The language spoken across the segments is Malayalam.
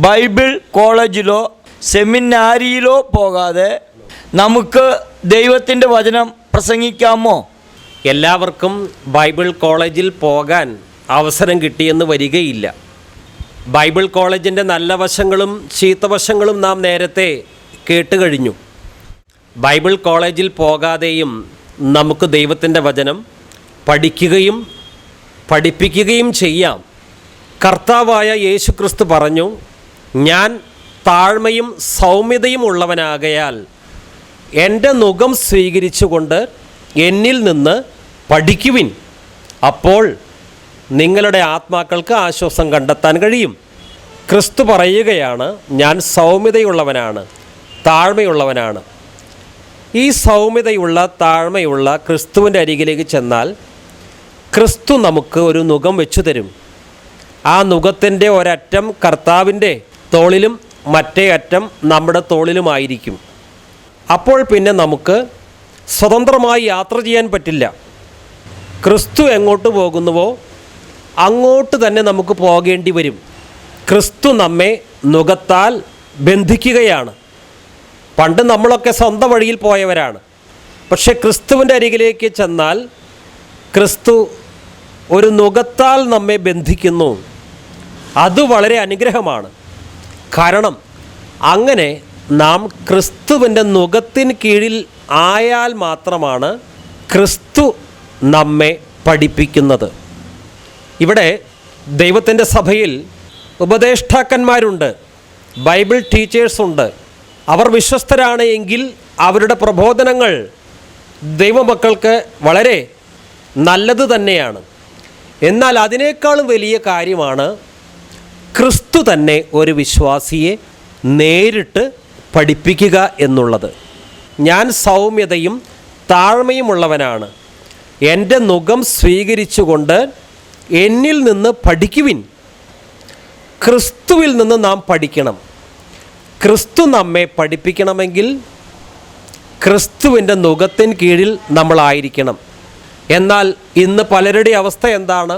ബൈബിൾ കോളേജിലോ സെമിനാരിയിലോ പോകാതെ നമുക്ക് ദൈവത്തിൻ്റെ വചനം പ്രസംഗിക്കാമോ? എല്ലാവർക്കും ബൈബിൾ കോളേജിൽ പോകാൻ അവസരം കിട്ടിയെന്ന് വരികയില്ല. ബൈബിൾ കോളേജിൻ്റെ നല്ല വശങ്ങളും ചീത്തവശങ്ങളും നാം നേരത്തെ കേട്ട് കഴിഞ്ഞു. ബൈബിൾ കോളേജിൽ പോകാതെയും നമുക്ക് ദൈവത്തിൻ്റെ വചനം പഠിക്കുകയും പഠിപ്പിക്കുകയും ചെയ്യാം. കർത്താവായ യേശുക്രിസ്തു പറഞ്ഞു, ഞാൻ താഴ്മയും സൗമ്യതയും ഉള്ളവനാകയാൽ എൻ്റെ നുകം സ്വീകരിച്ചുകൊണ്ട് എന്നിൽ നിന്ന് പഠിക്കുവിൻ, അപ്പോൾ നിങ്ങളുടെ ആത്മാക്കൾക്ക് ആശ്വാസം കണ്ടെത്താൻ കഴിയും. ക്രിസ്തു പറയുകയാണ്, ഞാൻ സൗമ്യതയുള്ളവനാണ്, താഴ്മയുള്ളവനാണ്. ഈ സൗമ്യതയുള്ള താഴ്മയുള്ള ക്രിസ്തുവിൻ്റെ അരികിലേക്ക് ചെന്നാൽ ക്രിസ്തു നമുക്ക് ഒരു നുകം വെച്ചു തരും. ആ നുകത്തിൻ്റെ ഒരറ്റം കർത്താവിൻ്റെ തോളിലും മറ്റേ അറ്റം നമ്മുടെ തോളിലുമായിരിക്കും. അപ്പോൾ പിന്നെ നമുക്ക് സ്വതന്ത്രമായി യാത്ര ചെയ്യാൻ പറ്റില്ല. ക്രിസ്തു എങ്ങോട്ട് പോകുന്നുവോ അങ്ങോട്ട് തന്നെ നമുക്ക് പോകേണ്ടി വരും. ക്രിസ്തു നമ്മെ നുകത്താൽ ബന്ധിക്കുകയാണ്. പണ്ട് നമ്മളൊക്കെ സ്വന്തം വഴിയിൽ പോയവരാണ്. പക്ഷേ ക്രിസ്തുവിൻ്റെ അരികിലേക്ക് ചെന്നാൽ ക്രിസ്തു ഒരു നുകത്താൽ നമ്മെ ബന്ധിക്കുന്നു. അത് വളരെ അനുഗ്രഹമാണ്. കാരണം അങ്ങനെ നാം ക്രിസ്തുവിൻ്റെ നുകത്തിന് കീഴിൽ ആയാൽ മാത്രമാണ് ക്രിസ്തു നമ്മെ പഠിപ്പിക്കുന്നത്. ഇവിടെ ദൈവത്തിൻ്റെ സഭയിൽ ഉപദേഷ്ടാക്കന്മാരുണ്ട്, ബൈബിൾ ടീച്ചേഴ്സുണ്ട്. അവർ വിശ്വസ്തരാണ് എങ്കിൽ അവരുടെ പ്രബോധനങ്ങൾ ദൈവമക്കൾക്ക് വളരെ നല്ലത് തന്നെയാണ്. എന്നാൽ അതിനേക്കാളും വലിയ കാര്യമാണ് ക്രിസ്തു തന്നെ ഒരു വിശ്വാസിയെ നേരിട്ട് പഠിപ്പിക്കുക എന്നുള്ളത്. ഞാൻ സൗമ്യതയും താഴ്മയുമുള്ളവനാണ്, എൻ്റെ നുകം സ്വീകരിച്ചുകൊണ്ട് എന്നിൽ നിന്ന് പഠിക്കുവിൻ. ക്രിസ്തുവിൽ നിന്ന് നാം പഠിക്കണം. ക്രിസ്തു നമ്മെ പഠിപ്പിക്കണമെങ്കിൽ ക്രിസ്തുവിൻ്റെ നുകത്തിന് കീഴിൽ നമ്മളായിരിക്കണം. എന്നാൽ ഇന്ന് പലരുടെ അവസ്ഥ എന്താണ്?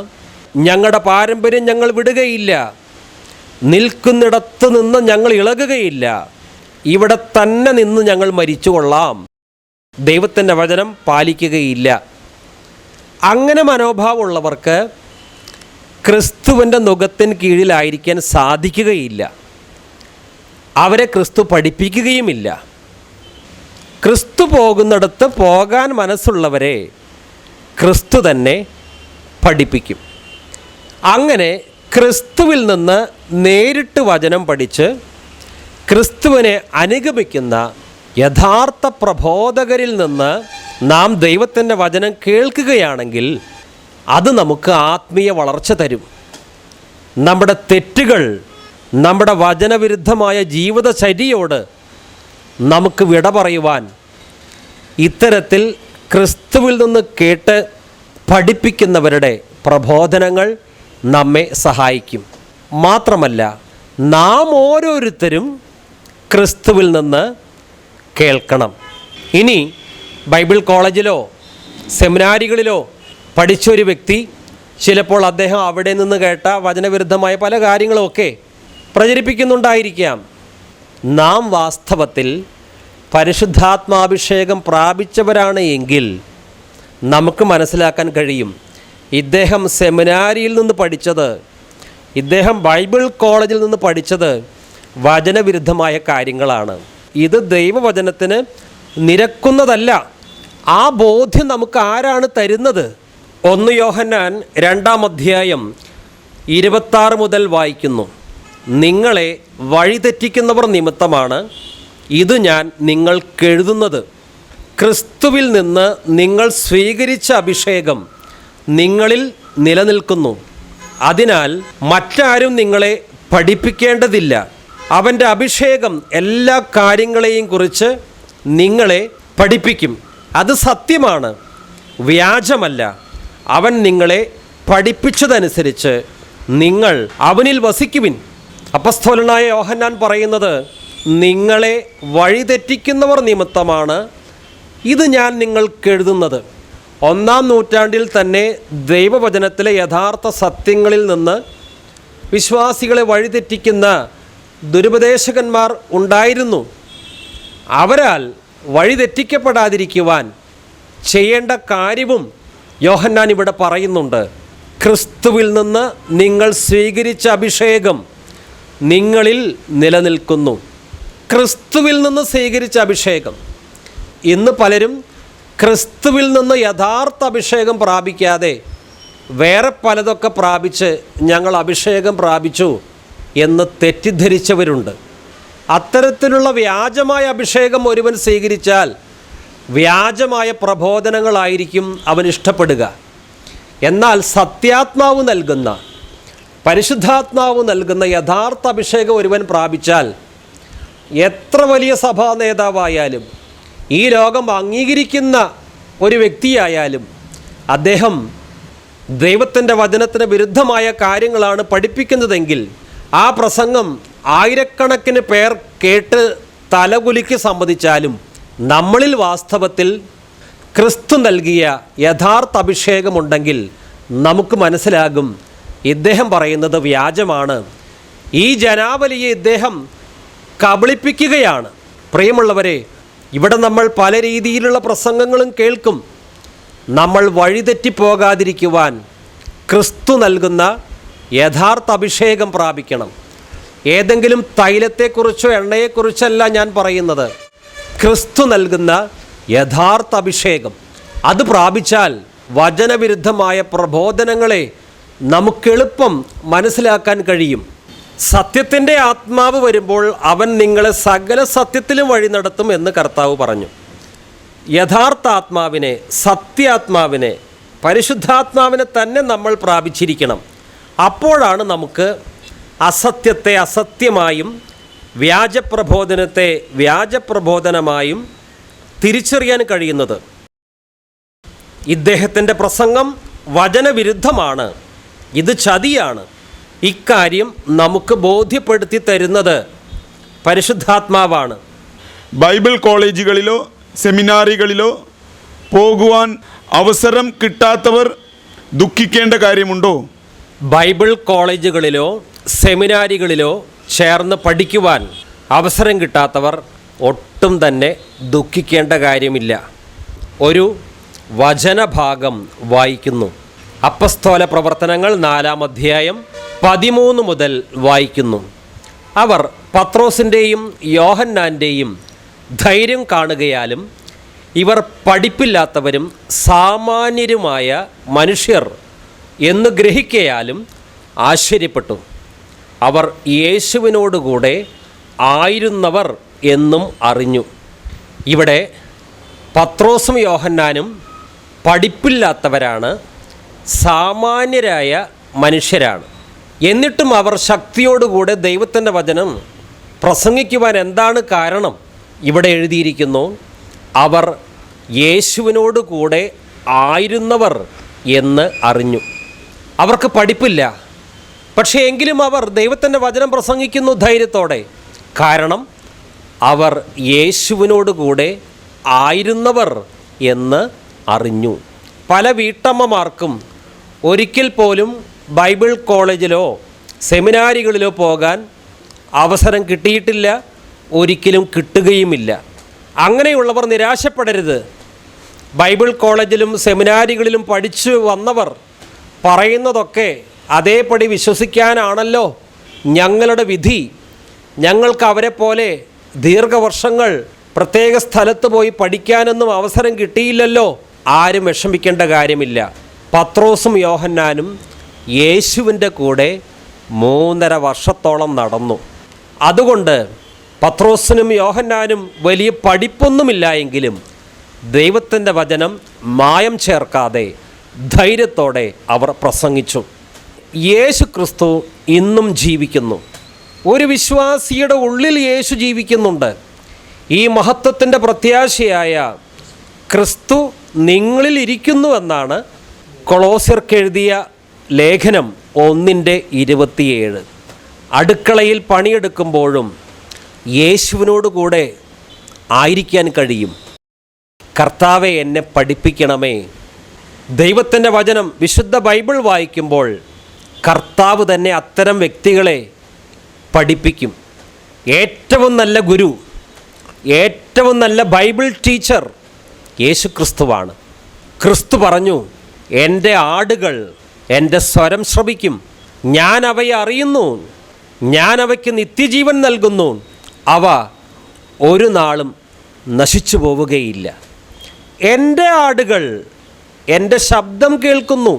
ഞങ്ങളുടെ പാരമ്പര്യം ഞങ്ങൾ വിടുകയില്ല, നിൽക്കുന്നിടത്ത് നിന്ന് ഞങ്ങൾ ഇളകുകയില്ല, ഇവിടെ തന്നെ നിന്ന് ഞങ്ങൾ മരിച്ചു കൊള്ളാം, ദൈവത്തിൻ്റെ വചനം പാലിക്കുകയില്ല. അങ്ങനെ മനോഭാവമുള്ളവർക്ക് ക്രിസ്തുവിൻ്റെ നുകത്തിന് കീഴിലായിരിക്കാൻ സാധിക്കുകയില്ല. അവരെ ക്രിസ്തു പഠിപ്പിക്കുകയുമില്ല. ക്രിസ്തു പോകുന്നിടത്ത് പോകാൻ മനസ്സുള്ളവരെ ക്രിസ്തു തന്നെ പഠിപ്പിക്കും. അങ്ങനെ ക്രിസ്തുവിൽ നിന്ന് നേരിട്ട് വചനം പഠിച്ച് ക്രിസ്തുവിനെ അനുഗമിക്കുന്ന യഥാർത്ഥ പ്രബോധകരിൽ നിന്ന് നാം ദൈവത്തിൻ്റെ വചനം കേൾക്കുകയാണെങ്കിൽ അത് നമുക്ക് ആത്മീയ വളർച്ച തരും. നമ്മുടെ തെറ്റുകൾ, നമ്മുടെ വചനവിരുദ്ധമായ ജീവിതചര്യയോട് നമുക്ക് വിട പറയുവാൻ ഇത്തരത്തിൽ ക്രിസ്തുവിൽ നിന്ന് കേട്ട് പഠിപ്പിക്കുന്നവരുടെ പ്രബോധനങ്ങൾ നമ്മെ സഹായിക്കും. മാത്രമല്ല, നാം ഓരോരുത്തരും ക്രിസ്തുവിൽ നിന്ന് കേൾക്കണം. ഇനി ബൈബിൾ കോളേജിലോ സെമിനാരികളിലോ പഠിച്ചൊരു വ്യക്തി ചിലപ്പോൾ അദ്ദേഹം അവിടെ നിന്ന് കേട്ട വചനവിരുദ്ധമായ പല കാര്യങ്ങളുമൊക്കെ പ്രചരിപ്പിക്കുന്നുണ്ടായിരിക്കാം. നാം വാസ്തവത്തിൽ പരിശുദ്ധാത്മാഭിഷേകം പ്രാപിച്ചവരാണ് എങ്കിൽ നമുക്ക് മനസ്സിലാക്കാൻ കഴിയും, ഇദ്ദേഹം സെമിനാരിയിൽ നിന്ന് പഠിച്ചത്, ഇദ്ദേഹം ബൈബിൾ കോളേജിൽ നിന്ന് പഠിച്ചത് വചനവിരുദ്ധമായ കാര്യങ്ങളാണ്. ഇത് ദൈവവചനത്തിന് നിരക്കുന്നതല്ല. ആ ബോധ്യം നമുക്ക് ആരാണ് തരുന്നത്? 1 യോഹന്നാൻ 2-ാം അധ്യായം 26 മുതൽ വായിക്കുന്നു. നിങ്ങളെ വഴിതെറ്റിക്കുന്നവർ നിമിത്തമാണ് ഇത് ഞാൻ നിങ്ങൾക്കെഴുതുന്നത്. ക്രിസ്തുവിൽ നിന്ന് നിങ്ങൾ സ്വീകരിച്ച അഭിഷേകം നിങ്ങളിൽ നിലനിൽക്കുന്നു. അതിനാൽ മറ്റാരും നിങ്ങളെ പഠിപ്പിക്കേണ്ടതില്ല. അവൻ്റെ അഭിഷേകം എല്ലാ കാര്യങ്ങളെയും കുറിച്ച് നിങ്ങളെ പഠിപ്പിക്കും. അത് സത്യമാണ്, വ്യാജമല്ല. അവൻ നിങ്ങളെ പഠിപ്പിച്ചതനുസരിച്ച് നിങ്ങൾ അവനിൽ വസിക്കുവിൻ. അപ്പസ്തോലനായ യോഹന്നാൻ പറയുന്നത്, നിങ്ങളെ വഴിതെറ്റിക്കുന്നവർ നിമിത്തമാണ് ഇത് ഞാൻ നിങ്ങൾക്കെഴുതുന്നത്. ഒന്നാം നൂറ്റാണ്ടിൽ തന്നെ ദൈവവചനത്തിലെ യഥാർത്ഥ സത്യങ്ങളിൽ നിന്ന് വിശ്വാസികളെ വഴിതെറ്റിക്കുന്ന ദുരുപദേശകന്മാർ ഉണ്ടായിരുന്നു. അവരാൽ വഴിതെറ്റിക്കപ്പെടാതിരിക്കുവാൻ ചെയ്യേണ്ട കാര്യവും യോഹന്നാൻ ഇവിടെ പറയുന്നുണ്ട്. ക്രിസ്തുവിൽ നിന്ന് നിങ്ങൾ സ്വീകരിച്ച അഭിഷേകം നിങ്ങളിൽ നിലനിൽക്കുന്നു. ക്രിസ്തുവിൽ നിന്ന് സ്വീകരിച്ച അഭിഷേകം. ഇന്ന് പലരും ക്രിസ്തുവിൽ നിന്ന് യഥാർത്ഥ അഭിഷേകം പ്രാപിക്കാതെ വേറെ പലതൊക്കെ പ്രാപിച്ച് ഞങ്ങൾ അഭിഷേകം പ്രാപിച്ചു എന്ന് തെറ്റിദ്ധരിച്ചവരുണ്ട്. അത്തരത്തിലുള്ള വ്യാജമായ അഭിഷേകം ഒരുവൻ സ്വീകരിച്ചാൽ വ്യാജമായ പ്രബോധനങ്ങളായിരിക്കും അവൻ ഇഷ്ടപ്പെടുക. എന്നാൽ സത്യാത്മാവ് നൽകുന്ന, പരിശുദ്ധാത്മാവ് നൽകുന്ന യഥാർത്ഥ അഭിഷേകം ഒരുവൻ പ്രാപിച്ചാൽ എത്ര വലിയ സഭാ നേതാവായാലും ഈ ലോകം അംഗീകരിക്കുന്ന ഒരു വ്യക്തിയായാലും അദ്ദേഹം ദൈവത്തിൻ്റെ വചനത്തിന് വിരുദ്ധമായ കാര്യങ്ങളാണ് പഠിപ്പിക്കുന്നതെങ്കിൽ ആ പ്രസംഗം ആയിരക്കണക്കിന് പേർ കേട്ട് തലകുലുക്കി സമ്മതിച്ചാലും നമ്മളിൽ വാസ്തവത്തിൽ ക്രിസ്തു നൽകിയ യഥാർത്ഥ അഭിഷേകമുണ്ടെങ്കിൽ നമുക്ക് മനസ്സിലാകും ഇദ്ദേഹം പറയുന്നത് വ്യാജമാണ്. ഈ ജനാവലിയെ ഇദ്ദേഹം കബളിപ്പിക്കുകയാണ്. പ്രിയമുള്ളവരെ, ഇവിടെ നമ്മൾ പല രീതിയിലുള്ള പ്രസംഗങ്ങളും കേൾക്കും. നമ്മൾ വഴിതെറ്റിപ്പോകാതിരിക്കുവാൻ ക്രിസ്തു നൽകുന്ന യഥാർത്ഥ അഭിഷേകം പ്രാപിക്കണം. ഏതെങ്കിലും തൈലത്തെക്കുറിച്ചോ എണ്ണയെക്കുറിച്ചല്ല ഞാൻ പറയുന്നത്. ക്രിസ്തു നൽകുന്ന യഥാർത്ഥ അഭിഷേകം അത് പ്രാപിച്ചാൽ വചനവിരുദ്ധമായ പ്രബോധനങ്ങളെ നമുക്കെളുപ്പം മനസ്സിലാക്കാൻ കഴിയും. സത്യത്തിൻ്റെ ആത്മാവ് വരുമ്പോൾ അവൻ നിങ്ങളെ സകല സത്യത്തിലും വഴി നടത്തും എന്ന് കർത്താവ് പറഞ്ഞു. യഥാർത്ഥ ആത്മാവിനെ, സത്യാത്മാവിനെ, പരിശുദ്ധാത്മാവിനെ തന്നെ നമ്മൾ പ്രാപിച്ചിരിക്കണം. അപ്പോഴാണ് നമുക്ക് അസത്യത്തെ അസത്യമായും വ്യാജപ്രബോധനത്തെ വ്യാജപ്രബോധനമായും തിരിച്ചറിയാൻ കഴിയുന്നത്. ഇദ്ദേഹത്തിൻ്റെ പ്രസംഗം വചനവിരുദ്ധമാണ്, ഇത് ചതിയാണ്. ഇക്കാര്യം നമുക്ക് ബോധ്യപ്പെടുത്തി തരുന്നത് പരിശുദ്ധാത്മാവാണ്. ബൈബിൾ കോളേജുകളിലോ സെമിനാറികളിലോ പോകുവാൻ അവസരം കിട്ടാത്തവർ ദുഃഖിക്കേണ്ട കാര്യമുണ്ടോ? ബൈബിൾ കോളേജുകളിലോ സെമിനാരികളിലോ ചേർന്ന് പഠിക്കുവാൻ അവസരം കിട്ടാത്തവർ ഒട്ടും തന്നെ ദുഃഖിക്കേണ്ട കാര്യമില്ല. ഒരു വചനഭാഗം വായിക്കുന്നു. അപ്പസ്തോല പ്രവർത്തനങ്ങൾ 4-ാം അധ്യായം 13 മുതൽ വായിക്കുന്നു. അവർ പത്രോസിൻ്റെയും യോഹന്നാൻ്റെയും ധൈര്യം കാണുകയാലും ഇവർ പഠിപ്പില്ലാത്തവരും സാമാന്യരുമായ മനുഷ്യർ എന്ന് ഗ്രഹിക്കയാലും ആശ്ചര്യപ്പെട്ടു. അവർ യേശുവിനോടുകൂടെ ആയിരുന്നവർ എന്നും അറിഞ്ഞു. ഇവിടെ പത്രോസും യോഹന്നാനും പഠിപ്പില്ലാത്തവരാണ്, സാമാന്യരായ മനുഷ്യരാണ്. എന്നിട്ടും അവർ ശക്തിയോടുകൂടെ ദൈവത്തിൻ്റെ വചനം പ്രസംഗിക്കുവാൻ എന്താണ് കാരണം? ഇവിടെ എഴുതിയിരിക്കുന്നു, അവർ യേശുവിനോട് കൂടെ ആയിരുന്നവർ എന്ന് അറിഞ്ഞു. അവർക്ക് പഠിപ്പില്ല, പക്ഷേ എങ്കിലും അവർ ദൈവത്തിൻ്റെ വചനം പ്രസംഗിക്കുന്നു ധൈര്യത്തോടെ. കാരണം അവർ യേശുവിനോട് കൂടെ ആയിരുന്നവർ എന്ന് അറിഞ്ഞു. പല വീട്ടമ്മമാർക്കും ഒരിക്കൽ പോലും ബൈബിൾ കോളേജിലോ സെമിനാരികളിലോ പോകാൻ അവസരം കിട്ടിയിട്ടില്ല, ഒരിക്കലും കിട്ടുകയുമില്ല. അങ്ങനെയുള്ളവർ നിരാശപ്പെടരുത്. ബൈബിൾ കോളേജിലും സെമിനാരികളിലും പഠിച്ചു വന്നവർ പറയുന്നതൊക്കെ അതേപടി വിശ്വസിക്കാനാണല്ലോ ഞങ്ങളുടെ വിധി. ഞങ്ങൾക്ക് അവരെ പോലെ ദീർഘവർഷങ്ങൾ പ്രത്യേക സ്ഥലത്ത് പോയി പഠിക്കാനൊന്നും അവസരം കിട്ടിയില്ലല്ലോ. ആരും വിഷമിക്കേണ്ട കാര്യമില്ല. പത്രോസും യോഹന്നാനും യേശുവിൻ്റെ കൂടെ 3.5 വർഷത്തോളം നടന്നു. അതുകൊണ്ട് പത്രോസിനും യോഹന്നാനും വലിയ പഠിപ്പൊന്നുമില്ല എങ്കിലും ദൈവത്തിൻ്റെ വചനം മായം ചേർക്കാതെ ധൈര്യത്തോടെ അവർ പ്രസംഗിച്ചു. യേശു ക്രിസ്തു ഇന്നും ജീവിക്കുന്നു. ഒരു വിശ്വാസിയുടെ ഉള്ളിൽ യേശു ജീവിക്കുന്നുണ്ട്. ഈ മഹത്വത്തിൻ്റെ പ്രത്യാശയായ ക്രിസ്തു നിങ്ങളിൽ ഇരിക്കുന്നുവെന്നാണ് കൊളോസ്യർക്ക് എഴുതിയ ലേഖനം 1:27. അടുക്കളയിൽ പണിയെടുക്കുമ്പോഴും യേശുവിനോട് കൂടെ ആയിരിക്കാൻ കഴിയും. കർത്താവെ, എന്നെ പഠിപ്പിക്കണമേ, ദൈവത്തിൻ്റെ വചനം വിശുദ്ധ ബൈബിൾ വായിക്കുമ്പോൾ കർത്താവ് തന്നെ അത്തരം വ്യക്തികളെ പഠിപ്പിക്കും. ഏറ്റവും നല്ല ഗുരു, ഏറ്റവും നല്ല ബൈബിൾ ടീച്ചർ യേശു ക്രിസ്തുവാണ്. ക്രിസ്തു പറഞ്ഞു, എൻ്റെ ആടുകൾ എൻ്റെ സ്വരം ശ്രവിക്കും, ഞാൻ അവയെ അറിയുന്നു, ഞാൻ അവയ്ക്ക് നിത്യജീവൻ നൽകുന്നു, അവ ഒരു നാളും നശിച്ചു പോവുകയില്ല. എൻ്റെ ആടുകൾ എൻ്റെ ശബ്ദം കേൾക്കുന്നു.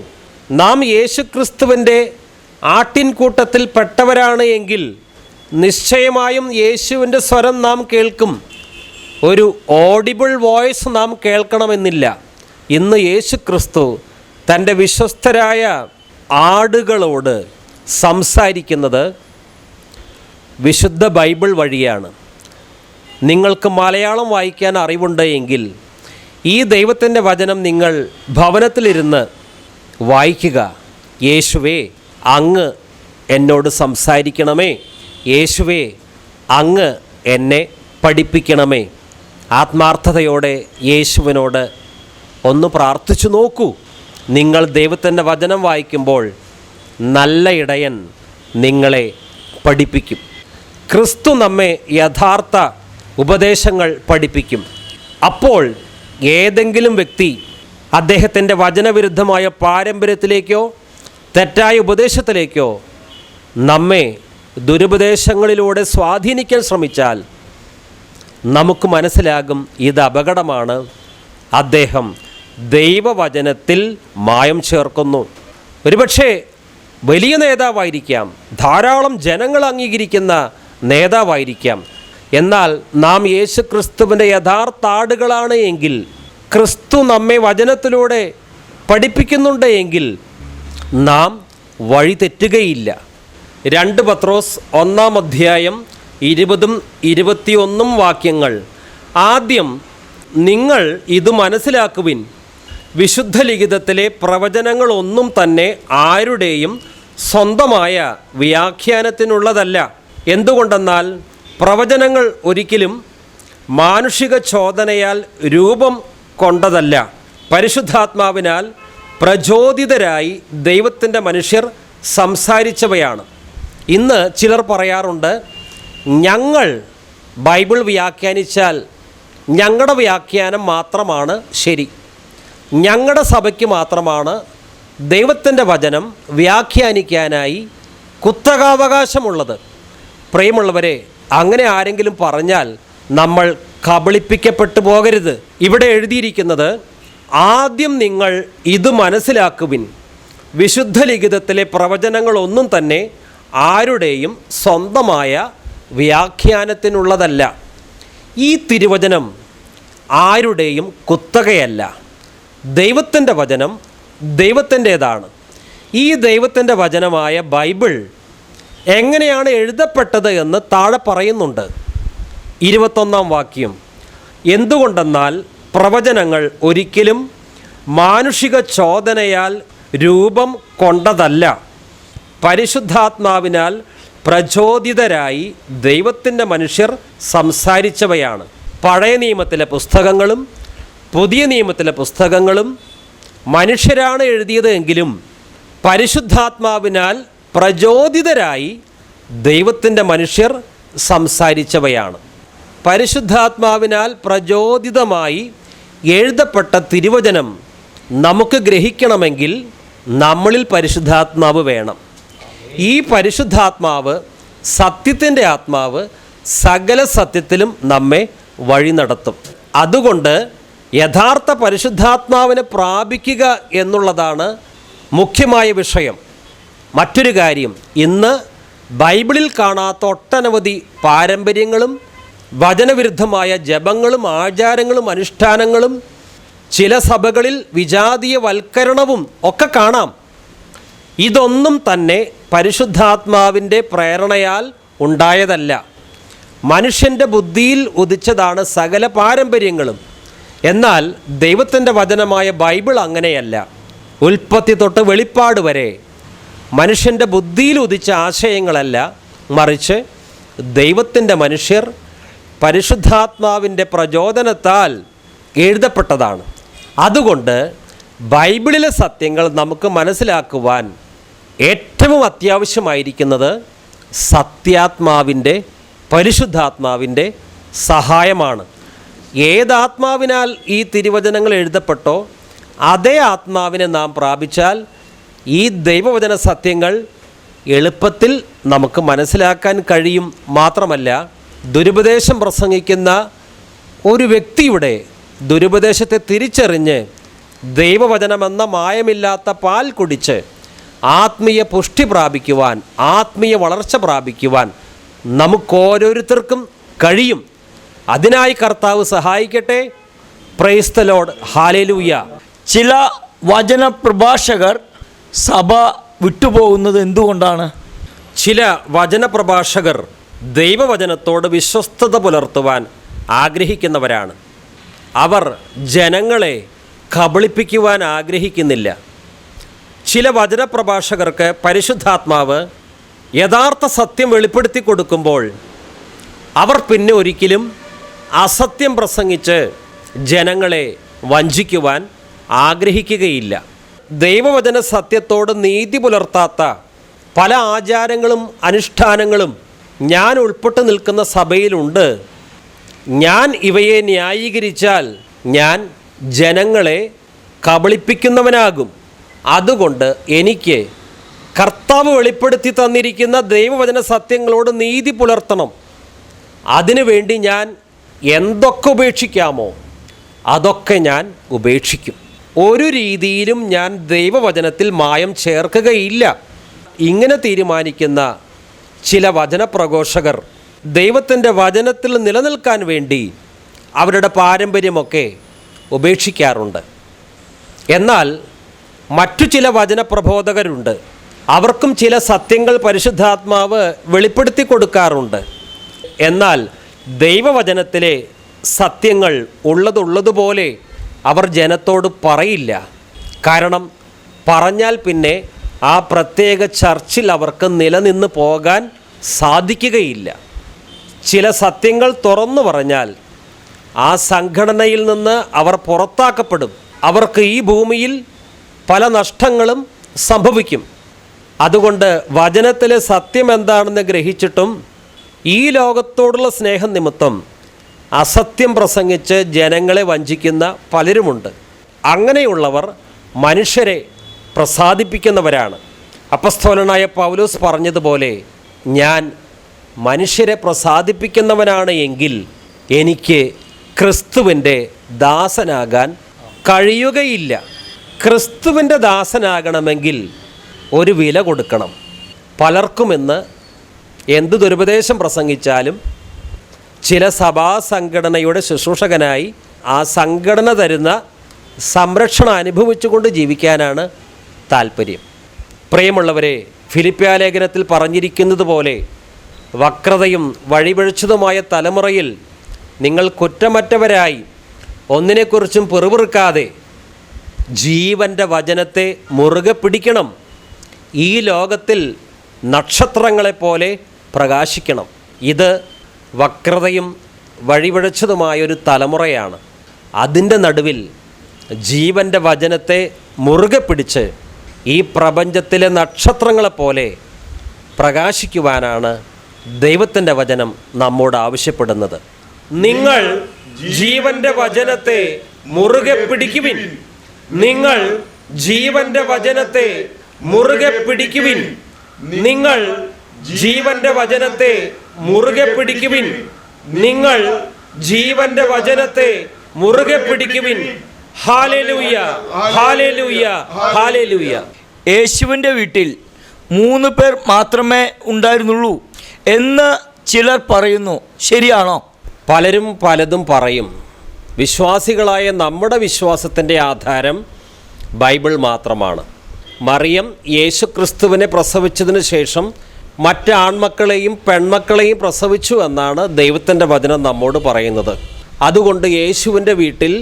നാം യേശുക്രിസ്തുവിൻ്റെ ആട്ടിൻകൂട്ടത്തിൽ പെട്ടവരാണ് എങ്കിൽ നിശ്ചയമായും യേശുവിൻ്റെ സ്വരം നാം കേൾക്കും. ഒരു ഓഡിബിൾ വോയിസ് നാം കേൾക്കണമെന്നില്ല. ഇന്ന് യേശുക്രിസ്തു തൻ്റെ വിശ്വസ്തരായ ആടുകളോട് സംസാരിക്കുന്നത് വിശുദ്ധ ബൈബിൾ വഴിയാണ്. നിങ്ങൾക്ക് മലയാളം വായിക്കാൻ അറിവുണ്ട് എങ്കിൽ ഈ ദൈവത്തിൻ്റെ വചനം നിങ്ങൾ ഭവനത്തിലിരുന്ന് വായിക്കുക. യേശുവേ, അങ്ങ് എന്നോട് സംസാരിക്കണമേ, യേശുവേ, അങ്ങ് എന്നെ പഠിപ്പിക്കണമേ. ആത്മാർത്ഥതയോടെ യേശുവിനോട് ഒന്ന് പ്രാർത്ഥിച്ചു നോക്കൂ. നിങ്ങൾ ദൈവത്തിൻ്റെ വചനം വായിക്കുമ്പോൾ നല്ല ഇടയൻ നിങ്ങളെ പഠിപ്പിക്കും. ക്രിസ്തു നമ്മെ യഥാർത്ഥ ഉപദേശങ്ങൾ പഠിപ്പിക്കും. അപ്പോൾ ഏതെങ്കിലും വ്യക്തി അദ്ദേഹത്തിൻ്റെ വചനവിരുദ്ധമായ പാരമ്പര്യത്തിലേക്കോ തെറ്റായ ഉപദേശത്തിലേക്കോ നമ്മെ ദുരുപദേശങ്ങളിലൂടെ സ്വാധീനിക്കാൻ ശ്രമിച്ചാൽ നമുക്ക് മനസ്സിലാകും ഇത് അപകടമാണ്. അദ്ദേഹം ദൈവവചനത്തിൽ മായം ചേർക്കുന്നു. ഒരുപക്ഷെ വലിയ നേതാവായിരിക്കാം, ധാരാളം ജനങ്ങൾ അംഗീകരിക്കുന്ന നേതാവായിരിക്കാം. എന്നാൽ നാം യേശു ക്രിസ്തുവിൻ്റെ യഥാർത്ഥ ആടുകളാണ് എങ്കിൽ, ക്രിസ്തു നമ്മെ വചനത്തിലൂടെ പഠിപ്പിക്കുന്നുണ്ട് എങ്കിൽ നാം വഴി തെറ്റുകയില്ല. 2 പത്രോസ് 1 അധ്യായം 20-21 വാക്യങ്ങൾ. ആദ്യം നിങ്ങൾ ഇത് മനസ്സിലാക്കുവിൻ, വിശുദ്ധ ലിഖിതത്തിലെ പ്രവചനങ്ങളൊന്നും തന്നെ ആരുടെയും സ്വന്തമായ വ്യാഖ്യാനത്തിനുള്ളതല്ല. എന്തുകൊണ്ടെന്നാൽ പ്രവചനങ്ങൾ ഒരിക്കലും മാനുഷിക ചോദനയാൽ രൂപം കൊണ്ടതല്ല, പരിശുദ്ധാത്മാവിനാൽ പ്രചോദിതരായി ദൈവത്തിൻ്റെ മനുഷ്യർ സംസാരിച്ചവയാണ്. ഇന്ന് ചിലർ പറയാറുണ്ട്, ഞങ്ങൾ ബൈബിൾ വ്യാഖ്യാനിച്ചാൽ ഞങ്ങളുടെ വ്യാഖ്യാനം മാത്രമാണ് ശരി, ഞങ്ങളുടെ സഭയ്ക്ക് മാത്രമാണ് ദൈവത്തിൻ്റെ വചനം വ്യാഖ്യാനിക്കാനായി കുത്തകാവകാശമുള്ളത്. പ്രിയമുള്ളവരെ, അങ്ങനെ ആരെങ്കിലും പറഞ്ഞാൽ നമ്മൾ കബളിപ്പിക്കപ്പെട്ടു പോകരുത്. ഇവിടെ എഴുതിയിരിക്കുന്നത്, ആദ്യം നിങ്ങൾ ഇത് മനസ്സിലാക്കുവിൻ, വിശുദ്ധ ലിഖിതത്തിലെ പ്രവചനങ്ങളൊന്നും തന്നെ ആരുടെയും സ്വന്തമായ വ്യാഖ്യാനത്തിനുള്ളതല്ല. ഈ തിരുവചനം ആരുടെയും കുത്തകയല്ല. ദൈവത്തിൻ്റെ വചനം ദൈവത്തിൻ്റേതാണ്. ഈ ദൈവത്തിൻ്റെ വചനമായ ബൈബിൾ എങ്ങനെയാണ് എഴുതപ്പെട്ടത് എന്ന് താഴെ പറയുന്നുണ്ട്. 21 വാക്യം. എന്തുകൊണ്ടെന്നാൽ പ്രവചനങ്ങൾ ഒരിക്കലും മാനുഷിക ചോദനയാൽ രൂപം കൊണ്ടതല്ല, പരിശുദ്ധാത്മാവിനാൽ പ്രചോദിതരായി ദൈവത്തിൻ്റെ മനുഷ്യർ സംസാരിച്ചവയാണ്. പഴയ നിയമത്തിലെ പുസ്തകങ്ങളും പുതിയ നിയമത്തിലെ പുസ്തകങ്ങളും മനുഷ്യരാണ് എഴുതിയത് എങ്കിലും പരിശുദ്ധാത്മാവിനാൽ പ്രചോദിതരായി ദൈവത്തിൻ്റെ മനുഷ്യർ സംസാരിച്ചവയാണ്. പരിശുദ്ധാത്മാവിനാൽ പ്രചോദിതമായി എഴുതപ്പെട്ട തിരുവചനം നമുക്ക് ഗ്രഹിക്കണമെങ്കിൽ നമ്മളിൽ പരിശുദ്ധാത്മാവ് വേണം. ഈ പരിശുദ്ധാത്മാവ്, സത്യത്തിൻ്റെ ആത്മാവ്, സകല സത്യത്തിലും നമ്മെ വഴി നടത്തും. അതുകൊണ്ട് യഥാർത്ഥ പരിശുദ്ധാത്മാവിനെ പ്രാപിക്കുക എന്നുള്ളതാണ് മുഖ്യമായ വിഷയം. മറ്റൊരു കാര്യം, ഇന്ന് ബൈബിളിൽ കാണാത്ത ഒട്ടനവധി പാരമ്പര്യങ്ങളും വചനവിരുദ്ധമായ ജപങ്ങളും ആചാരങ്ങളും അനുഷ്ഠാനങ്ങളും ചില സഭകളിൽ വിജാതീയവൽക്കരണവും ഒക്കെ കാണാം. ഇതൊന്നും തന്നെ പരിശുദ്ധാത്മാവിൻ്റെ പ്രേരണയാൽ ഉണ്ടായതല്ല. മനുഷ്യൻ്റെ ബുദ്ധിയിൽ ഉദിച്ചതാണ് സകല പാരമ്പര്യങ്ങളും. എന്നാൽ ദൈവത്തിൻ്റെ വചനമായ ബൈബിൾ അങ്ങനെയല്ല. ഉൽപ്പത്തി തൊട്ട് വെളിപ്പാട് വരെ മനുഷ്യൻ്റെ ബുദ്ധിയിൽ ഉദിച്ച ആശയങ്ങളല്ല, മറിച്ച് ദൈവത്തിൻ്റെ മനുഷ്യർ പരിശുദ്ധാത്മാവിൻ്റെ പ്രചോദനത്താൽ എഴുതപ്പെട്ടതാണ്. അതുകൊണ്ട് ബൈബിളിലെ സത്യങ്ങൾ നമുക്ക് മനസ്സിലാക്കുവാൻ ഏറ്റവും അത്യാവശ്യമായിരിക്കുന്നത് സത്യാത്മാവിൻ്റെ, പരിശുദ്ധാത്മാവിൻ്റെ സഹായമാണ്. ഏതാത്മാവിനാൽ ഈ തിരുവചനങ്ങൾ എഴുതപ്പെട്ടോ അതേ ആത്മാവിനെ നാം പ്രാപിച്ചാൽ ഈ ദൈവവചന സത്യങ്ങൾ എളുപ്പത്തിൽ നമുക്ക് മനസ്സിലാക്കാൻ കഴിയും. മാത്രമല്ല, ദുരുപദേശം പ്രസംഗിക്കുന്ന ഒരു വ്യക്തിയുടെ ദുരുപദേശത്തെ തിരിച്ചറിഞ്ഞ് ദൈവവചനമെന്ന മായമില്ലാത്ത പാൽ കുടിച്ച് ആത്മീയ പുഷ്ടി പ്രാപിക്കുവാൻ, ആത്മീയ വളർച്ച പ്രാപിക്കുവാൻ നമുക്കോരോരുത്തർക്കും കഴിയും. അതിനായി കർത്താവ് സഹായിക്കട്ടെ. Praise the Lord. ഹല്ലേലൂയ. ചില വചനപ്രഭാഷകർ സഭ വിട്ടുപോകുന്നത് എന്തുകൊണ്ടാണ്? ചില വചനപ്രഭാഷകർ ദൈവവചനത്തോട് വിശ്വസ്തത പുലർത്തുവാൻ ആഗ്രഹിക്കുന്നവരാണ്. അവർ ജനങ്ങളെ കബളിപ്പിക്കുവാൻ ആഗ്രഹിക്കുന്നില്ല. ചില വചനപ്രഭാഷകർക്ക് പരിശുദ്ധാത്മാവ് യഥാർത്ഥ സത്യം വെളിപ്പെടുത്തി കൊടുക്കുമ്പോൾ അവർ പിന്നെ ഒരിക്കലും അസത്യം പ്രസംഗിച്ച് ജനങ്ങളെ വഞ്ചിക്കുവാൻ ആഗ്രഹിക്കുകയില്ല. ദൈവവചന സത്യത്തോട് നീതി പുലർത്താത്ത പല ആചാരങ്ങളും അനുഷ്ഠാനങ്ങളും ഞാൻ ഉൾപ്പെട്ട് നിൽക്കുന്ന സഭയിലുണ്ട്. ഞാൻ ഇവയെ ന്യായീകരിച്ചാൽ ഞാൻ ജനങ്ങളെ കബളിപ്പിക്കുന്നവനാകും. അതുകൊണ്ട് എനിക്ക് കർത്താവ് വെളിപ്പെടുത്തി തന്നിരിക്കുന്ന ദൈവവചന സത്യങ്ങളോട് നീതി പുലർത്തണം. അതിനുവേണ്ടി ഞാൻ എന്തൊക്കെ ഉപേക്ഷിക്കാമോ അതൊക്കെ ഞാൻ ഉപേക്ഷിക്കും. ഒരു രീതിയിലും ഞാൻ ദൈവവചനത്തിൽ മായം ചേർക്കുകയില്ല. ഇങ്ങനെ തീരുമാനിക്കുന്ന ചില വചനപ്രഘോഷകർ ദൈവത്തിൻ്റെ വചനത്തിൽ നിലനിൽക്കാൻ വേണ്ടി അവരുടെ പാരമ്പര്യമൊക്കെ ഉപേക്ഷിക്കാറുണ്ട്. എന്നാൽ മറ്റു ചില വചനപ്രബോധകരുണ്ട്. അവർക്കും ചില സത്യങ്ങൾ പരിശുദ്ധാത്മാവ് വെളിപ്പെടുത്തി കൊടുക്കാറുണ്ട്. എന്നാൽ ദൈവവചനത്തിലെ സത്യങ്ങൾ ഉള്ളതുപോലെ അവർ ജനത്തോട് പറയില്ല. കാരണം പറഞ്ഞാൽ പിന്നെ ആ പ്രത്യേക ചർച്ചിൽ അവർക്ക് നിലനിന്ന് പോകാൻ സാധിക്കുകയില്ല. ചില സത്യങ്ങൾ തുറന്നു പറഞ്ഞാൽ ആ സംഘടനയിൽ നിന്ന് അവർ പുറത്താക്കപ്പെടും. അവർക്ക് ഈ ഭൂമിയിൽ പല നഷ്ടങ്ങളും സംഭവിക്കും. അതുകൊണ്ട് വചനത്തിലെ സത്യം എന്താണെന്ന് ഗ്രഹിച്ചിട്ടും ഈ ലോകത്തോടുള്ള സ്നേഹം നിമിത്തം അസത്യം പ്രസംഗിച്ച് ജനങ്ങളെ വഞ്ചിക്കുന്ന പലരുമുണ്ട്. അങ്ങനെയുള്ളവർ മനുഷ്യരെ പ്രസാദിപ്പിക്കുന്നവരാണ്. അപ്പസ്തോലനായ പൗലോസ് പറഞ്ഞതുപോലെ, ഞാൻ മനുഷ്യരെ പ്രസാദിപ്പിക്കുന്നവനാണ് എങ്കിൽ എനിക്ക് ക്രിസ്തുവിൻ്റെ ദാസനാകാൻ കഴിയുകയില്ല. ക്രിസ്തുവിൻ്റെ ദാസനാകണമെങ്കിൽ ഒരു വില കൊടുക്കണം. പലർക്കും ഇന്ന് എന്ത് ദുരുപദേശം പ്രസംഗിച്ചാലും ചില സഭാ സംഘടനയുടെ ശുശ്രൂഷകനായി ആ സംഘടന തരുന്ന സംരക്ഷണം അനുഭവിച്ചുകൊണ്ട് ജീവിക്കാനാണ് താല്പര്യം. പ്രിയമുള്ളവരെ, ഫിലിപ്പിയ ലേഖനത്തിൽ പറഞ്ഞിരിക്കുന്നത് പോലെ വക്രതയും വഴിപിഴച്ചതുമായ തലമുറയിൽ നിങ്ങൾ കുറ്റമറ്റവരായി ഒന്നിനെക്കുറിച്ചും പിറുപിറുക്കാതെ ജീവൻ്റെ വചനത്തെ മുറുകെ പിടിക്കണം. ഈ ലോകത്തിൽ നക്ഷത്രങ്ങളെപ്പോലെ പ്രകാശിക്കണം. ഇത് വക്രതയും വഴിപിഴച്ചതുമായൊരു തലമുറയാണ്. അതിൻ്റെ നടുവിൽ ജീവൻ്റെ വചനത്തെ മുറുകെ പിടിച്ച് ഈ പ്രപഞ്ചത്തിലെ നക്ഷത്രങ്ങളെപ്പോലെ പ്രകാശിക്കുവാനാണ് ദൈവത്തിൻ്റെ വചനം നമ്മോട് ആവശ്യപ്പെടുന്നത്. നിങ്ങൾ ജീവൻ്റെ വചനത്തെ മുറുകെ പിടിക്കുവിൻ. നിങ്ങൾ ജീവൻ്റെ വചനത്തെ മുറുകെ പിടിക്കുവിൻ. നിങ്ങൾ ജീവൻ്റെ വചനത്തെ മുറുകെ പിടിക്കുവിൻ. നിങ്ങൾ ജീവൻ്റെ വചനത്തെ മുറുകെ പിടിക്കുവിൻ. Hallelujah, hallelujah, hallelujah. യേശുവിൻ്റെ വീട്ടിൽ 3 പേർ മാത്രമേ ഉണ്ടായിരുന്നുള്ളൂ എന്ന് ചിലർ പറയുന്നു. ശരിയാണോ? പലരും പലതും പറയും. വിശ്വാസികളായ നമ്മുടെ വിശ്വാസത്തിൻ്റെ ആധാരം ബൈബിൾ മാത്രമാണ്. മറിയം യേശുക്രിസ്തുവിനെ പ്രസവിച്ചതിന് ശേഷം മറ്റ് ആൺമക്കളെയും പെൺമക്കളെയും പ്രസവിച്ചു എന്നാണ് ദൈവത്തിൻ്റെ വചനം നമ്മോട് പറയുന്നത്. അതുകൊണ്ട് യേശുവിൻ്റെ വീട്ടിൽ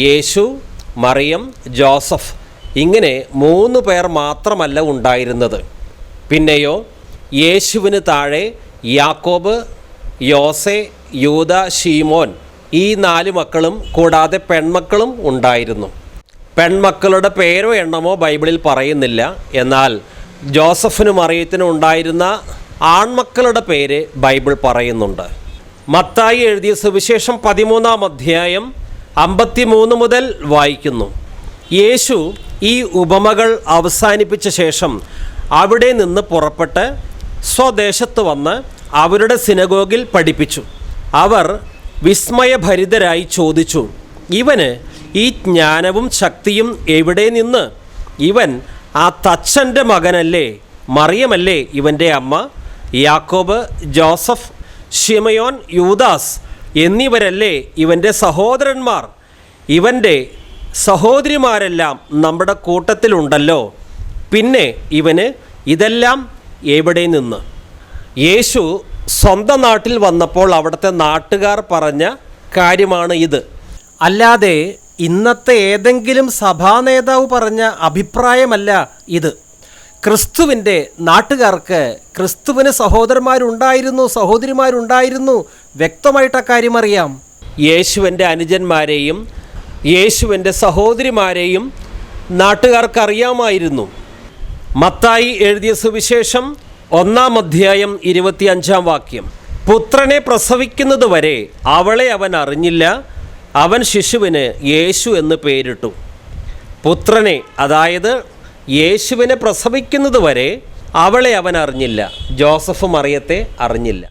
യേശു, മറിയം, ജോസഫ് ഇങ്ങനെ 3 പേർ മാത്രമല്ല ഉണ്ടായിരുന്നത്. പിന്നെയോ യേശുവിന് താഴെ യാക്കോബ്, യോസെ, യൂദ, ശീമോൻ ഈ 4 മക്കളും കൂടാതെ പെൺമക്കളും ഉണ്ടായിരുന്നു. പെൺമക്കളുടെ പേരോ എണ്ണമോ ബൈബിളിൽ പറയുന്നില്ല. എന്നാൽ ജോസഫിനും മറിയത്തിനും ഉണ്ടായിരുന്ന ആൺമക്കളുടെ പേര് ബൈബിൾ പറയുന്നുണ്ട്. മത്തായി എഴുതിയ സുവിശേഷം 13-ാം അധ്യായം 53 മുതൽ വായിക്കുന്നു. യേശു ഈ ഉപമകൾ അവസാനിപ്പിച്ച ശേഷം അവിടെ നിന്ന് പുറപ്പെട്ട് സ്വദേശത്ത് വന്ന് അവരുടെ സിനഗോഗിൽ പഠിപ്പിച്ചു. അവർ വിസ്മയഭരിതരായി ചോദിച്ചു, ഇവന് ഈ ജ്ഞാനവും ശക്തിയും എവിടെ നിന്ന്? ഇവൻ ആ തച്ചൻ്റെ മകനല്ലേ? മറിയമല്ലേ ഇവൻ്റെ അമ്മ? യാക്കോബ്, ജോസഫ്, ശിമയോൻ, യൂദാസ് എന്നിവരല്ലേ ഇവൻ്റെ സഹോദരന്മാർ? ഇവൻ്റെ സഹോദരിമാരെല്ലാം നമ്മുടെ കൂട്ടത്തിലുണ്ടല്ലോ. പിന്നെ ഇവന് ഇതെല്ലാം എവിടെ നിന്ന്? യേശു സ്വന്തം നാട്ടിൽ വന്നപ്പോൾ അവിടുത്തെ നാട്ടുകാർ പറഞ്ഞ കാര്യമാണ് ഇത്. അല്ലാതെ ഇന്നത്തെ ഏതെങ്കിലും സഭാ നേതാവ് പറഞ്ഞ അഭിപ്രായമല്ല ഇത്. ക്രിസ്തുവിൻ്റെ നാട്ടുകാർക്ക് ക്രിസ്തുവിന് സഹോദരന്മാരുണ്ടായിരുന്നു, സഹോദരിമാരുണ്ടായിരുന്നു, വ്യക്തമായിട്ട് കാര്യം അറിയാം. യേശുവിൻ്റെ അനുജന്മാരെയും യേശുവിൻ്റെ സഹോദരിമാരെയും നാട്ടുകാർക്കറിയാമായിരുന്നു. മത്തായി എഴുതിയ സുവിശേഷം 1-ാം അധ്യായം 25-ാം വാക്യം, പുത്രനെ പ്രസവിക്കുന്നതുവരെ അവളെ അവൻ അറിഞ്ഞില്ല. അവൻ ശിശുവിന് യേശു എന്ന് പേരിട്ടു. പുത്രനെ, അതായത് യേശുവിനെ പ്രസവിക്കുന്നതുവരെ അവളെ അവൻ അറിഞ്ഞില്ല. ജോസഫ് മറിയത്തെ അറിഞ്ഞില്ല.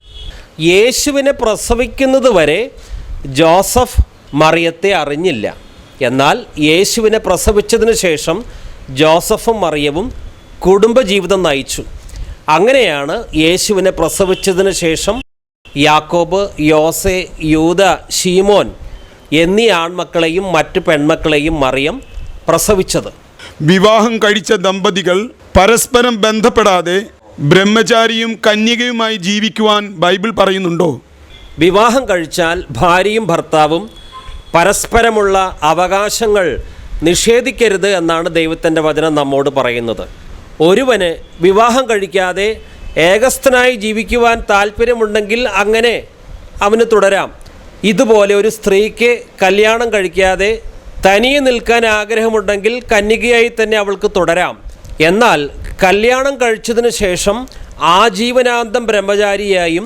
യേശുവിനെ പ്രസവിക്കുന്നതുവരെ ജോസഫ് മറിയത്തെ അറിഞ്ഞില്ല. എന്നാൽ യേശുവിനെ പ്രസവിച്ചതിന് ശേഷം ജോസഫും മറിയവും കുടുംബജീവിതം നയിച്ചു. അങ്ങനെയാണ് യേശുവിനെ പ്രസവിച്ചതിന് ശേഷം യാക്കോബ്, യോസെ, യൂദ, ശീമോൻ എന്നീ ആൺമക്കളെയും മറ്റ് പെൺമക്കളെയും മറിയം പ്രസവിച്ചത്. വിവാഹം കഴിച്ച ദമ്പതികൾ പരസ്പരം ബന്ധപ്പെടാതെ ബ്രഹ്മചാരിയും കന്യകയുമായി ജീവിക്കുവാൻ ബൈബിൾ പറയുന്നുണ്ടോ? വിവാഹം കഴിച്ചാൽ ഭാര്യയും ഭർത്താവും പരസ്പരമുള്ള അവകാശങ്ങൾ നിഷേധിക്കരുത് എന്നാണ് ദൈവത്തിൻ്റെ വചനം നമ്മോട് പറയുന്നത്. ഒരുവന് വിവാഹം കഴിക്കാതെ ഏകസ്ഥനായി ജീവിക്കുവാൻ താല്പര്യമുണ്ടെങ്കിൽ അങ്ങനെ അവന് തുടരാം. ഇതുപോലെ ഒരു സ്ത്രീക്ക് കല്യാണം കഴിക്കാതെ തനിയെ നിൽക്കാൻ ആഗ്രഹമുണ്ടെങ്കിൽ കന്യകയായി തന്നെ അവൾക്ക് തുടരാം. എന്നാൽ കല്യാണം കഴിച്ചതിന് ശേഷം ആജീവനാന്തം ബ്രഹ്മചാരിയായും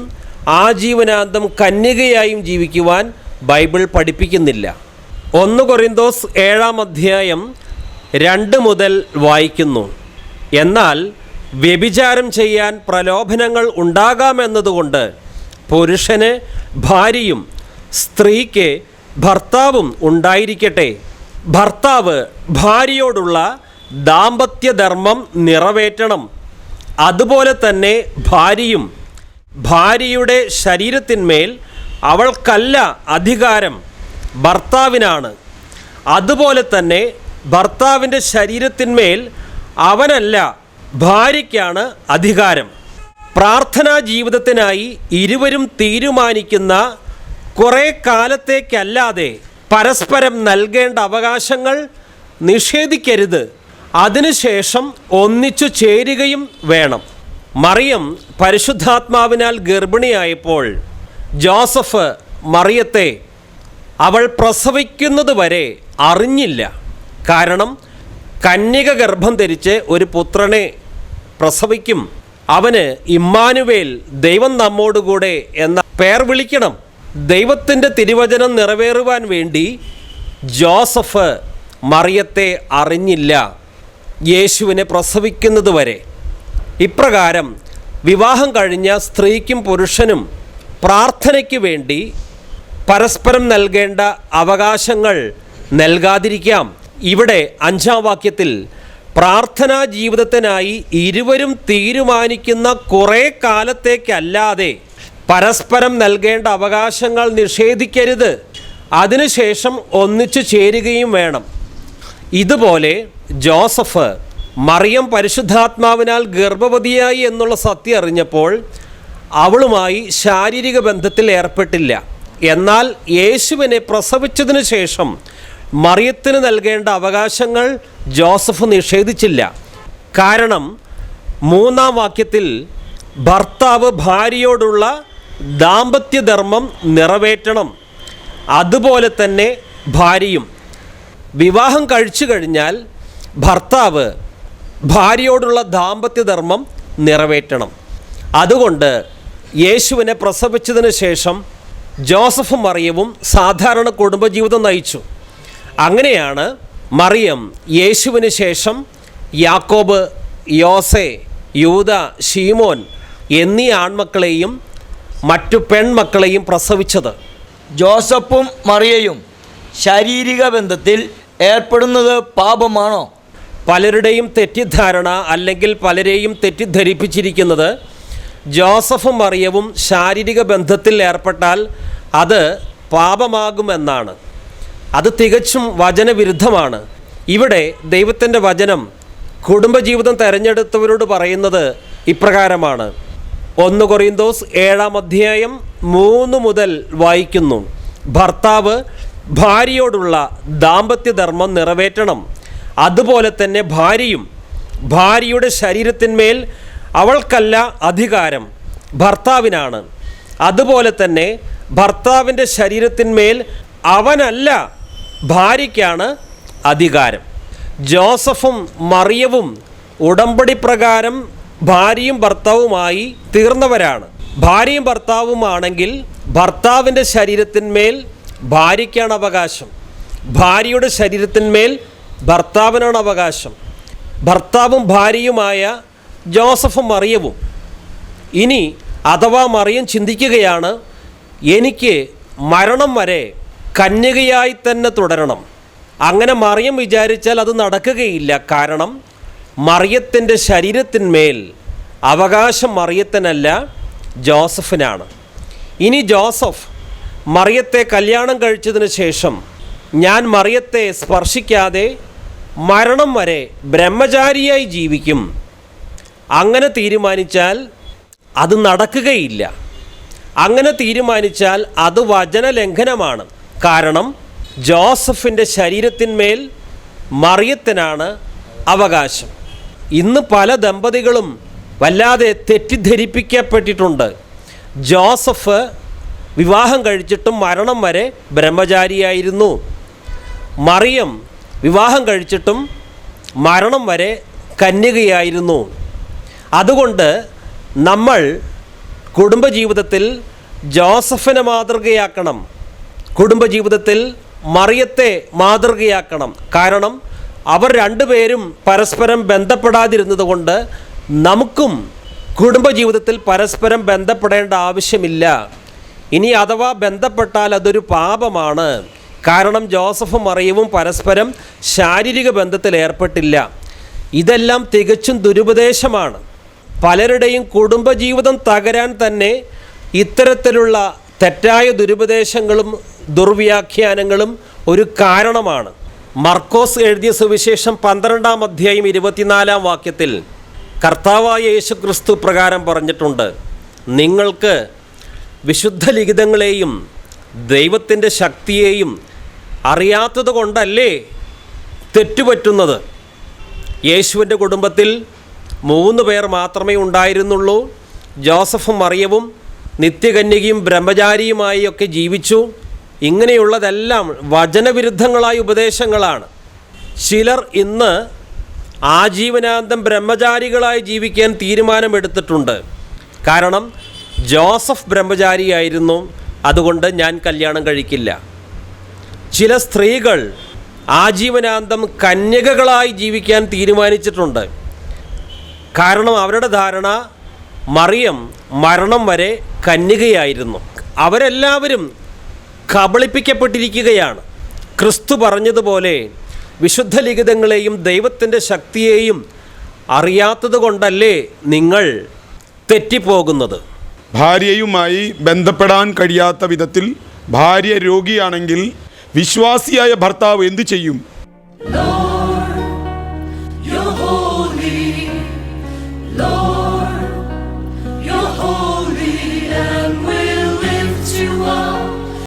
ആജീവനാന്തം കന്യകയായും ജീവിക്കുവാൻ ബൈബിൾ പഠിപ്പിക്കുന്നില്ല. 1 കൊരിന്തോസ് 7-ാം അധ്യായം 2 മുതൽ വായിക്കുന്നു. എന്നാൽ വ്യഭിചാരം ചെയ്യാൻ പ്രലോഭനങ്ങൾ ഉണ്ടാകാമെന്നതുകൊണ്ട് പുരുഷന് ഭാര്യയും സ്ത്രീക്ക് ഭർത്താവും ഉണ്ടായിരിക്കട്ടെ. ഭർത്താവ് ഭാര്യയോടുള്ള ദാമ്പത്യധർമ്മം നിറവേറ്റണം. അതുപോലെ തന്നെ ഭാര്യയും ഭാര്യയുടെ ശരീരത്തിന്മേൽ അവൾക്കല്ല അധികാരം, ഭർത്താവിനാണ്. അതുപോലെ തന്നെ ഭർത്താവിൻ്റെ ശരീരത്തിന്മേൽ അവനല്ല, ഭാര്യയ്ക്കാണ് അധികാരം. പ്രാർത്ഥനാ ജീവിതത്തിനായി ഇരുവരും തീരുമാനിക്കുന്ന കുറേ കാലത്തേക്കല്ലാതെ പരസ്പരം നൽകേണ്ട അവകാശങ്ങൾ നിഷേധിക്കരുത്. അതിനുശേഷം ഒന്നിച്ചു ചേരുകയും വേണം. മറിയം പരിശുദ്ധാത്മാവിനാൽ ഗർഭിണിയായപ്പോൾ ജോസഫ് മറിയത്തെ അവൾ പ്രസവിക്കുന്നത് വരെ അറിഞ്ഞില്ല. കാരണം കന്യക ഗർഭം ധരിച്ച് ഒരു പുത്രനെ പ്രസവിക്കും. അവന് ഇമ്മാനുവേൽ, ദൈവം നമ്മോടുകൂടെ എന്ന പേർ വിളിക്കണം. ദൈവത്തിൻ്റെ തിരുവചനം നിറവേറുവാൻ വേണ്ടി ജോസഫ് മറിയത്തെ അറിഞ്ഞില്ല യേശുവിനെ പ്രസവിക്കുന്നത് വരെ. ഇപ്രകാരം വിവാഹം കഴിഞ്ഞ സ്ത്രീക്കും പുരുഷനും പ്രാർത്ഥനയ്ക്ക് വേണ്ടി പരസ്പരം നൽകേണ്ട അവകാശങ്ങൾ നൽകാതിരിക്കാം. ഇവിടെ 5-ാം വാക്യത്തിൽ പ്രാർത്ഥനാ ജീവിതത്തിനായി ഇരുവരും തീരുമാനിക്കുന്ന കുറേ കാലത്തേക്കല്ലാതെ പരസ്പരം നൽകേണ്ട അവകാശങ്ങൾ നിഷേധിക്കരുത്. അതിനുശേഷം ഒന്നിച്ചു ചേരുകയും വേണം. ഇതുപോലെ ജോസഫ് മറിയം പരിശുദ്ധാത്മാവിനാൽ ഗർഭവതിയായി എന്നുള്ള സത്യം അറിഞ്ഞപ്പോൾ അവളുമായി ശാരീരിക ബന്ധത്തിൽ ഏർപ്പെട്ടില്ല. എന്നാൽ യേശുവിനെ പ്രസവിച്ചതിന് ശേഷം മറിയത്തിന് നൽകേണ്ട അവകാശങ്ങൾ ജോസഫ് നിഷേധിച്ചില്ല. കാരണം 3-ാം വാക്യത്തിൽ ഭർത്താവ് ഭാര്യയോടുള്ള ദാമ്പത്യധർമ്മം നിറവേറ്റണം. അതുപോലെ തന്നെ ഭാര്യയും. വിവാഹം കഴിച്ചു കഴിഞ്ഞാൽ ഭർത്താവ് ഭാര്യയോടുള്ള ദാമ്പത്യധർമ്മം നിറവേറ്റണം. അതുകൊണ്ട് യേശുവിനെ പ്രസവിച്ചതിന് ശേഷം ജോസഫും മറിയവും സാധാരണ കുടുംബജീവിതം നയിച്ചു. അങ്ങനെയാണ് മറിയം യേശുവിന് ശേഷം യാക്കോബ്, യോസെ, യൂദ, ശീമോൻ എന്നീ ആൺമക്കളെയും മറ്റു പെൺമക്കളെയും പ്രസവിച്ചത്. ജോസഫും മറിയയും ശാരീരിക ബന്ധത്തിൽ ഏർപ്പെടുന്നത് പാപമാണോ? പലരുടെയും തെറ്റിദ്ധാരണ അല്ലെങ്കിൽ പലരെയും തെറ്റിദ്ധരിപ്പിച്ചിരിക്കുന്നത് ജോസഫും മറിയവും ശാരീരിക ബന്ധത്തിൽ ഏർപ്പെട്ടാൽ അത് പാപമാകുമെന്നാണ്. അത് തികച്ചും വചനവിരുദ്ധമാണ്. ഇവിടെ ദൈവത്തിൻ്റെ വചനം കുടുംബജീവിതം തിരഞ്ഞെടുത്തവരോട് പറയുന്നത് ഇപ്രകാരമാണ്. 1 കൊറിന്തോസ് 7-3 മുതൽ വായിക്കുന്നു. ഭർത്താവ് ഭാര്യയോടുള്ള ദാമ്പത്യധർമ്മം നിറവേറ്റണം. അതുപോലെ തന്നെ ഭാര്യയും ഭാര്യയുടെ ശരീരത്തിന്മേൽ അവൾക്കല്ല അധികാരം, ഭർത്താവിനാണ്. അതുപോലെ തന്നെ ഭർത്താവിൻ്റെ ശരീരത്തിന്മേൽ അവനല്ല, ഭാര്യയ്ക്കാണ് അധികാരം. ജോസഫും മറിയവും ഉടമ്പടി പ്രകാരം ഭാര്യയും ഭർത്താവുമായി തീർന്നവരാണ്. ഭാര്യയും ഭർത്താവുമാണെങ്കിൽ ഭർത്താവിൻ്റെ ശരീരത്തിന്മേൽ ഭാര്യയ്ക്കാണ് അവകാശം, ഭാര്യയുടെ ശരീരത്തിന്മേൽ ഭർത്താവിനാണ് അവകാശം. ഭർത്താവും ഭാര്യയുമായ ജോസഫും മറിയവും. ഇനി അഥവാ മറിയം ചിന്തിക്കുകയാണ്, എനിക്ക് മരണം വരെ കന്യകയായി തന്നെ തുടരണം. അങ്ങനെ മറിയം വിചാരിച്ചാൽ അത് നടക്കുകയില്ല. കാരണം മറിയത്തിൻ്റെ ശരീരത്തിന്മേൽ അവകാശം മറിയത്തിനല്ല, ജോസഫിനാണ്. ഇനി ജോസഫ് മറിയത്തെ കല്യാണം കഴിച്ചതിന് ശേഷം ഞാൻ മറിയത്തെ സ്പർശിക്കാതെ മരണം വരെ ബ്രഹ്മചാരിയായി ജീവിക്കും, അങ്ങനെ തീരുമാനിച്ചാൽ അത് നടക്കുകയില്ല. അങ്ങനെ തീരുമാനിച്ചാൽ അത് വചനലംഘനമാണ്. കാരണം ജോസഫിൻ്റെ ശരീരത്തിന്മേൽ മറിയത്തിനാണ് അവകാശം. ഇന്ന് പല ദമ്പതികളും വല്ലാതെ തെറ്റിദ്ധരിപ്പിക്കപ്പെട്ടിട്ടുണ്ട്. ജോസഫ് വിവാഹം കഴിച്ചിട്ടും മരണം വരെ ബ്രഹ്മചാരിയായിരുന്നു. മറിയം വിവാഹം കഴിച്ചിട്ടും മരണം വരെ കന്യകയായിരുന്നു. അതുകൊണ്ട് നമ്മൾ കുടുംബജീവിതത്തിൽ ജോസഫിനെ മാതൃകയാക്കണം, കുടുംബജീവിതത്തിൽ മറിയത്തെ മാതൃകയാക്കണം. കാരണം അവർ രണ്ടുപേരും പരസ്പരം ബന്ധപ്പെടാതിരുന്നത് കൊണ്ട് നമുക്കും കുടുംബജീവിതത്തിൽ പരസ്പരം ബന്ധപ്പെടേണ്ട ആവശ്യമില്ല. ഇനി അഥവാ ബന്ധപ്പെട്ടാൽ അതൊരു പാപമാണ്. കാരണം ജോസഫും മറിയവും പരസ്പരം ശാരീരിക ബന്ധത്തിൽ ഏർപ്പെട്ടില്ല. ഇതെല്ലാം തികച്ചും ദുരുപദേശമാണ്. പലരുടെയും കുടുംബജീവിതം തകരാൻ തന്നെ ഇത്തരത്തിലുള്ള തെറ്റായ ദുരുപദേശങ്ങളും ദുർവ്യാഖ്യാനങ്ങളും ഒരു കാരണമാണ്. മർക്കോസ് എഴുതിയ സുവിശേഷം 12-24 കർത്താവായ യേശുക്രിസ്തു പ്രകാരം പറഞ്ഞിട്ടുണ്ട്, നിങ്ങൾക്ക് വിശുദ്ധ ലിഖിതങ്ങളെയും ദൈവത്തിൻ്റെ ശക്തിയെയും അറിയാത്തത് കൊണ്ടല്ലേ തെറ്റുപറ്റുന്നത്. യേശുവിൻ്റെ കുടുംബത്തിൽ 3 പേർ മാത്രമേ ഉണ്ടായിരുന്നുള്ളൂ. ജോസഫും മറിയവും നിത്യകന്യകയും ബ്രഹ്മചാരിയുമായി ഒക്കെ ജീവിച്ചു. ഇങ്ങനെയുള്ളതെല്ലാം വചനവിരുദ്ധങ്ങളായ ഉപദേശങ്ങളാണ്. ചിലർ ഇന്ന് ആജീവനാന്തം ബ്രഹ്മചാരികളായി ജീവിക്കാൻ തീരുമാനമെടുത്തിട്ടുണ്ട്. കാരണം ജോസഫ് ബ്രഹ്മചാരിയായിരുന്നു, അതുകൊണ്ട് ഞാൻ കല്യാണം കഴിക്കില്ല. ചില സ്ത്രീകൾ ആജീവനാന്തം കന്യകകളായി ജീവിക്കാൻ തീരുമാനിച്ചിട്ടുണ്ട്. കാരണം അവരുടെ ധാരണ മറിയം മരണം വരെ കന്യകയായിരുന്നു. അവരെല്ലാവരും കബളിപ്പിക്കപ്പെട്ടിരിക്കുകയാണ്. ക്രിസ്തു പറഞ്ഞതുപോലെ വിശുദ്ധ ലിഖിതങ്ങളെയും ദൈവത്തിൻ്റെ ശക്തിയെയും അറിയാത്തത് കൊണ്ടല്ലേ നിങ്ങൾ തെറ്റിപ്പോകുന്നത്. ഭാര്യയുമായി ബന്ധപ്പെടാൻ കഴിയാത്ത വിധത്തിൽ ഭാര്യ രോഗിയാണെങ്കിൽ വിശ്വാസിയായ ഭർത്താവ് എന്തു ചെയ്യും?